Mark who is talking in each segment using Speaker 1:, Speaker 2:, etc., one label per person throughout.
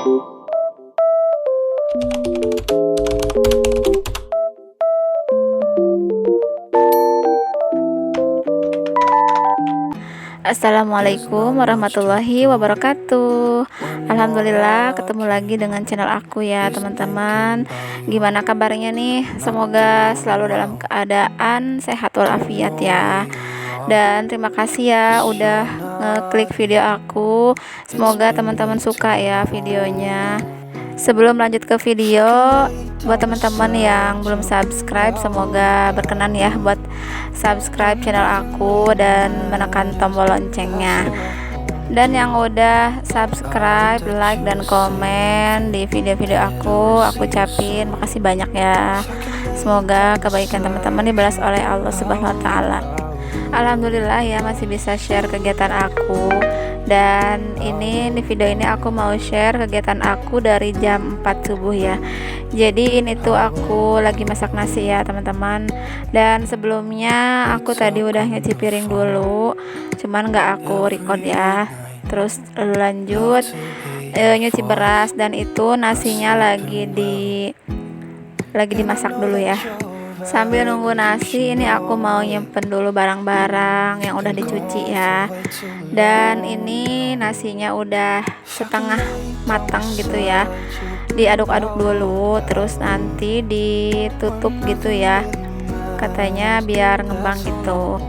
Speaker 1: Assalamualaikum warahmatullahi wabarakatuh. Alhamdulillah ketemu lagi dengan channel aku ya teman-teman. Gimana kabarnya nih? Semoga selalu dalam keadaan sehat walafiat ya. Dan terima kasih ya udah ngeklik video aku. Semoga teman-teman suka ya videonya. Sebelum lanjut ke video, buat teman-teman yang belum subscribe, semoga berkenan ya buat subscribe channel aku dan menekan tombol loncengnya. Dan yang udah subscribe, like, dan komen di video-video aku ucapin makasih banyak ya. Semoga kebaikan teman-teman dibalas oleh Allah Subhanahu wa Ta'ala. Alhamdulillah ya masih bisa share kegiatan aku. Dan ini di video ini aku mau share kegiatan aku dari jam 4 subuh ya. Jadi ini tuh aku lagi masak nasi ya teman-teman. Dan sebelumnya aku tadi udah nyuci piring dulu, cuman nggak aku record ya. Terus lanjut nyuci beras, dan itu nasinya lagi dimasak dulu ya. Sambil nunggu nasi ini aku mau nyimpen dulu barang-barang yang udah dicuci ya. Dan ini nasinya udah setengah matang gitu ya. Diaduk-aduk dulu, terus nanti ditutup gitu ya. Katanya biar ngembang gitu.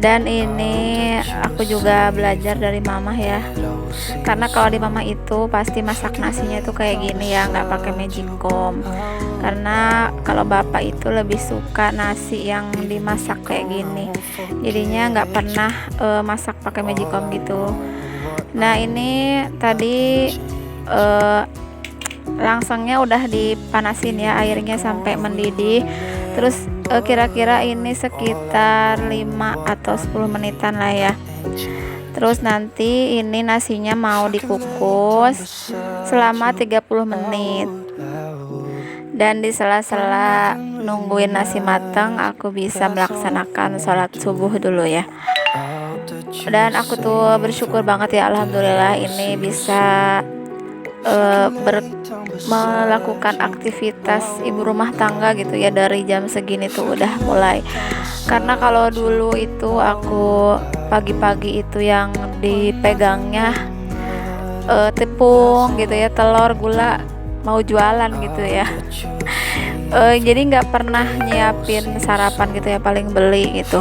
Speaker 1: Dan ini aku juga belajar dari mama ya, karena kalau di mama itu pasti masak nasinya itu kayak gini ya, nggak pakai magicom. Karena kalau bapak itu lebih suka nasi yang dimasak kayak gini, jadinya nggak pernah masak pakai magicom gitu. Nah ini tadi langsungnya udah dipanasin ya airnya sampai mendidih. Terus kira-kira ini sekitar 5 atau 10 menitan lah ya. Terus nanti ini nasinya mau dikukus selama 30 menit. Dan di sela-sela nungguin nasi matang, aku bisa melaksanakan sholat subuh dulu ya. Dan aku tuh bersyukur banget ya, alhamdulillah ini bisa melakukan aktivitas ibu rumah tangga gitu ya dari jam segini tuh udah mulai. Karena kalau dulu itu aku pagi-pagi itu yang dipegangnya tepung gitu ya, telur, gula, mau jualan gitu ya. Jadi nggak pernah nyiapin sarapan gitu ya, paling beli gitu.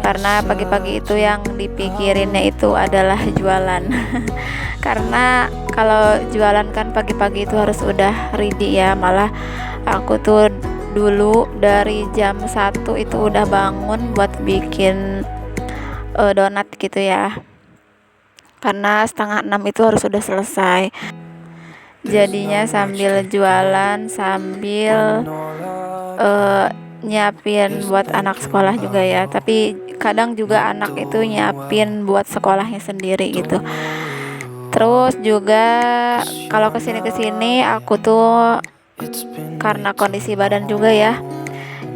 Speaker 1: Karena pagi-pagi itu yang dipikirinnya itu adalah jualan. Karena kalau jualan kan pagi-pagi itu harus udah ready ya. Malah aku tuh dulu dari jam 1 itu udah bangun buat bikin donat gitu ya. Karena setengah 6 itu harus udah selesai. Jadinya sambil jualan, sambil nyiapin buat anak sekolah juga ya. Tapi kadang juga anak itu nyiapin buat sekolahnya sendiri gitu. Terus juga kalau kesini aku tuh karena kondisi badan juga ya,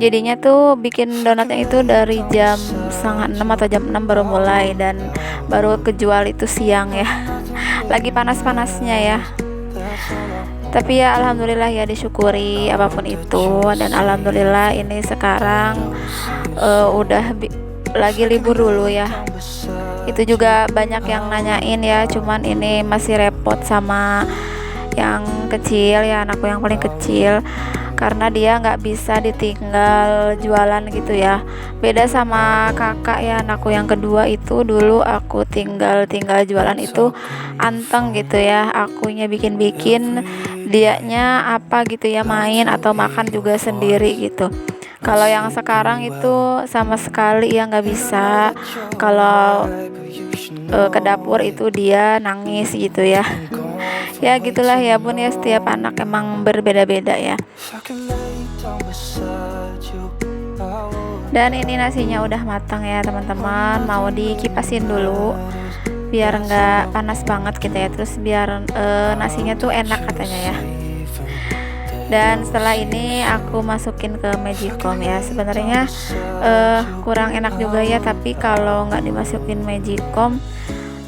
Speaker 1: jadinya tuh bikin donatnya itu dari jam setengah 6 atau jam 6 baru mulai, dan baru kejual itu siang ya. Lagi panas-panasnya ya. Tapi ya alhamdulillah ya, disyukuri apapun itu. Dan alhamdulillah ini sekarang udah lagi libur dulu ya. Itu juga banyak yang nanyain ya, cuman ini masih repot sama yang kecil ya, anakku yang paling kecil, karena dia nggak bisa ditinggal jualan gitu ya. Beda sama kakak ya, anakku yang kedua itu dulu aku tinggal jualan itu anteng gitu ya, akunya bikin dianya apa gitu ya, main atau makan juga sendiri gitu. Kalau yang sekarang itu sama sekali ya nggak bisa. Kalau ke dapur itu dia nangis gitu ya. Ya gitulah ya bun ya, setiap anak emang berbeda-beda ya. Dan ini nasinya udah matang ya teman-teman, mau dikipasin dulu biar nggak panas banget gitu ya. Terus biar nasinya tuh enak katanya ya. Dan setelah ini aku masukin ke magicom ya. Sebenarnya kurang enak juga ya, tapi kalau nggak dimasukin magicom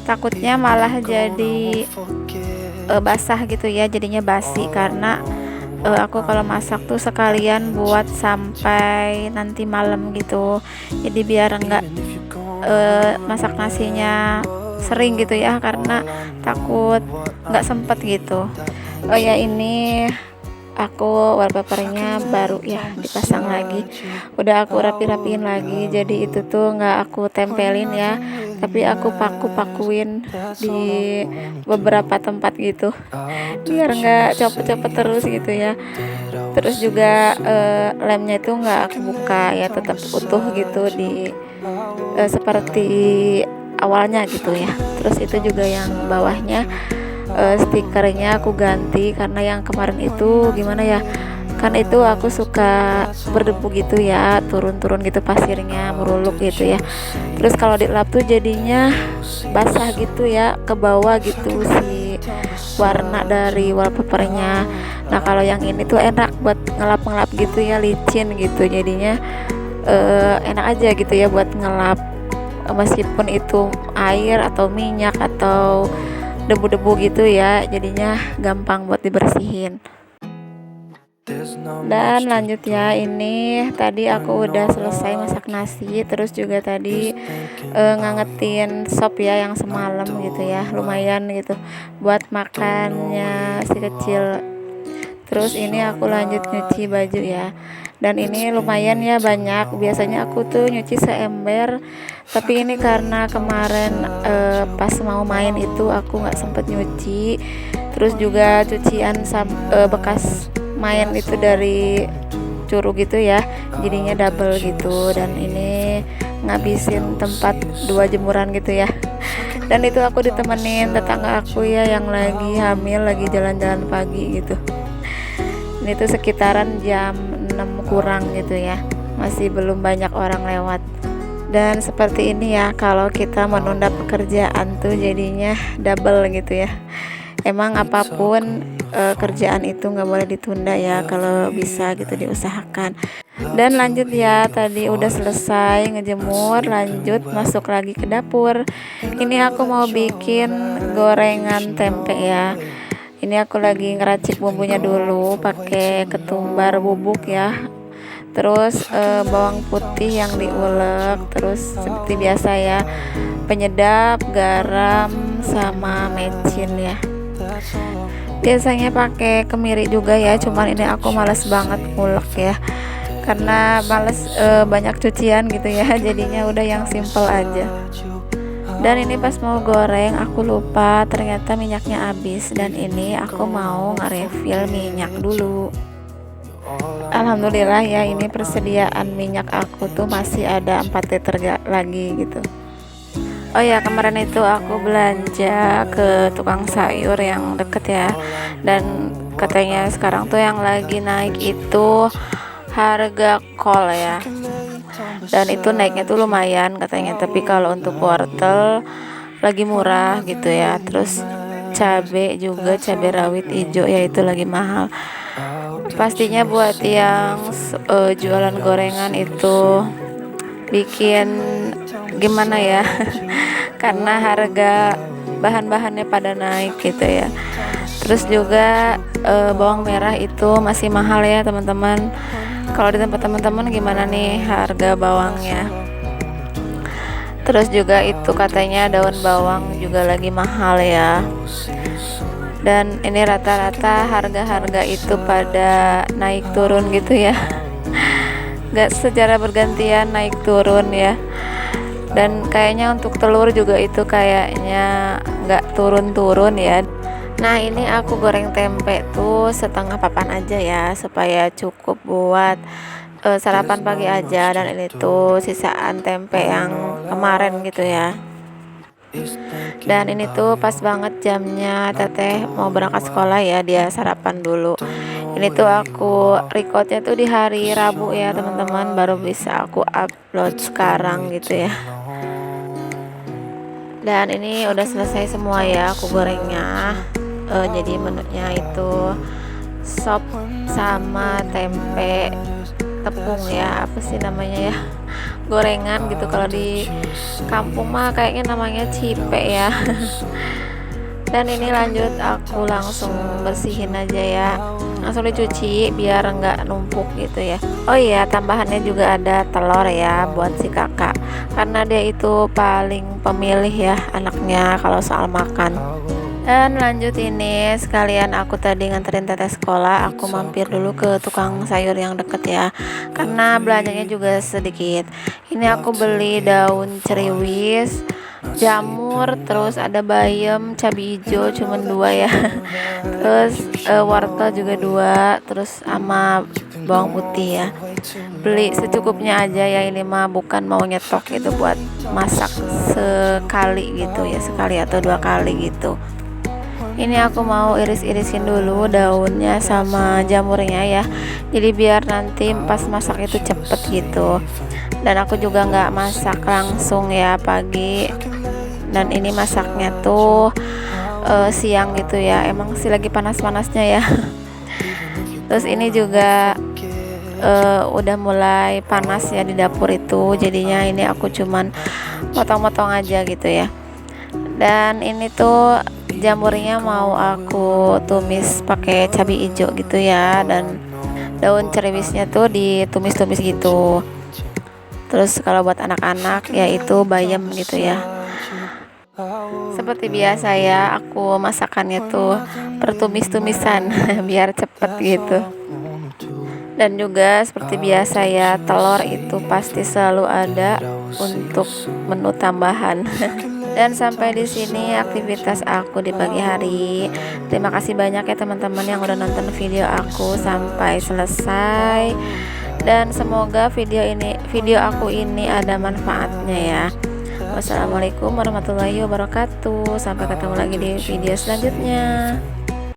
Speaker 1: takutnya malah jadi basah gitu ya, jadinya basi karena aku kalau masak tuh sekalian buat sampai nanti malam gitu, jadi biar enggak masak nasinya sering gitu ya, karena takut nggak sempet gitu. Oh ya, ini aku wallpapernya baru ya dipasang lagi, udah aku rapi-rapiin lagi, jadi itu tuh nggak aku tempelin ya, tapi aku paku-pakuin di beberapa tempat gitu biar nggak copot-copot terus gitu ya. Terus juga lemnya itu nggak aku buka ya, tetap utuh gitu di seperti awalnya gitu ya. Terus itu juga yang bawahnya stikernya aku ganti karena yang kemarin itu gimana ya, kan itu aku suka berdebu gitu ya, turun-turun gitu pasirnya, meruluk gitu ya. Terus kalau dilap tuh jadinya basah gitu ya, ke bawah gitu si warna dari wallpapernya. Nah kalau yang ini tuh enak buat ngelap-ngelap gitu ya, licin gitu, jadinya enak aja gitu ya buat ngelap, meskipun itu air atau minyak atau debu-debu gitu ya, jadinya gampang buat dibersihin. Dan lanjut ya, ini tadi aku udah selesai masak nasi, terus juga tadi ngangetin sop ya yang semalam gitu ya, lumayan gitu buat makannya si kecil. Terus ini aku lanjut nyuci baju ya, dan ini lumayan ya banyak, biasanya aku tuh nyuci seember, tapi ini karena kemarin pas mau main itu aku nggak sempet nyuci. Terus juga cucian bekas main itu dari curug gitu ya, jadinya double gitu. Dan ini ngabisin tempat 2 jemuran gitu ya. Dan itu aku ditemenin tetangga aku ya yang lagi hamil, lagi jalan-jalan pagi gitu. Ini tuh sekitaran jam 6 kurang gitu ya, masih belum banyak orang lewat. Dan seperti ini ya, kalau kita menunda pekerjaan tuh jadinya double gitu ya. Emang apapun kerjaan itu nggak boleh ditunda ya, kalau bisa gitu diusahakan. Dan lanjut ya, tadi udah selesai ngejemur, lanjut masuk lagi ke dapur. Ini aku mau bikin gorengan tempe ya. Ini aku lagi ngeracik bumbunya dulu pakai ketumbar bubuk ya, terus bawang putih yang diulek, terus seperti biasa ya penyedap, garam, sama mecin ya. Biasanya pakai kemiri juga ya, cuman ini aku males banget ngulek ya, karena males banyak cucian gitu ya, jadinya udah yang simple aja. Dan ini pas mau goreng aku lupa ternyata minyaknya habis, dan ini aku mau nge-refill minyak dulu. Alhamdulillah ya, ini persediaan minyak aku tuh masih ada 4 liter lagi gitu. Oh ya, kemarin itu aku belanja ke tukang sayur yang deket ya, dan katanya sekarang tuh yang lagi naik itu harga kol ya, dan itu naiknya tuh lumayan katanya, tapi kalau untuk wortel lagi murah gitu ya. Terus cabe juga, cabe rawit hijau ya itu lagi mahal. Pastinya buat yang jualan gorengan itu bikin gimana ya karena harga bahan-bahannya pada naik gitu ya. Terus juga bawang merah itu masih mahal ya teman-teman. Kalau di tempat teman-teman gimana nih harga bawangnya? Terus juga itu katanya daun bawang juga lagi mahal ya. Dan ini rata-rata harga-harga itu pada naik turun gitu ya. Gak secara bergantian naik turun ya. Dan kayaknya untuk telur juga itu kayaknya gak turun-turun ya. Nah ini aku goreng tempe tuh setengah papan aja ya, supaya cukup buat sarapan pagi aja. Dan ini tuh sisaan tempe yang kemarin gitu ya. Dan ini tuh pas banget jamnya teteh mau berangkat sekolah ya, dia sarapan dulu. Ini tuh aku recordnya tuh di hari Rabu ya teman-teman, baru bisa aku upload sekarang gitu ya. Dan ini udah selesai semua ya aku gorengnya. Jadi menunya itu sop sama tempe tepung ya, apa sih namanya ya, gorengan gitu, kalau di kampung mah kayaknya namanya cipe ya. Dan ini lanjut aku langsung bersihin aja ya, langsung dicuci biar nggak numpuk gitu ya. Oh iya, tambahannya juga ada telur ya buat si kakak, karena dia itu paling pemilih ya anaknya kalau soal makan. Dan lanjut ini sekalian aku tadi nganterin teteh sekolah, aku mampir dulu ke tukang sayur yang deket ya, karena belanjanya juga sedikit. Ini aku beli daun ceriwis, jamur, terus ada bayam, cabai hijau cuman 2 ya. Terus wortel juga 2, terus sama bawang putih ya. Beli secukupnya aja ya, ini mah bukan mau nyetok gitu buat masak sekali gitu ya, sekali atau 2 kali gitu. Ini aku mau iris-irisin dulu daunnya sama jamurnya ya, jadi biar nanti pas masak itu cepet gitu. Dan aku juga nggak masak langsung ya pagi, dan ini masaknya tuh siang gitu ya, emang sih lagi panas-panasnya ya. Terus ini juga udah mulai panas ya di dapur itu, jadinya ini aku cuman potong-potong aja gitu ya. Dan ini tuh jamurnya mau aku tumis pakai cabai hijau gitu ya, dan daun ceriwisnya tuh ditumis-tumis gitu. Terus kalau buat anak-anak yaitu bayam gitu ya. Seperti biasa ya, aku masakannya tuh pertumis-tumisan biar cepet gitu. Dan juga seperti biasa ya, telur itu pasti selalu ada untuk menu tambahan. Dan sampai di sini aktivitas aku di pagi hari. Terima kasih banyak ya teman-teman yang udah nonton video aku sampai selesai. Dan semoga video aku ini ada manfaatnya ya. Wassalamualaikum warahmatullahi wabarakatuh. Sampai ketemu lagi di video selanjutnya.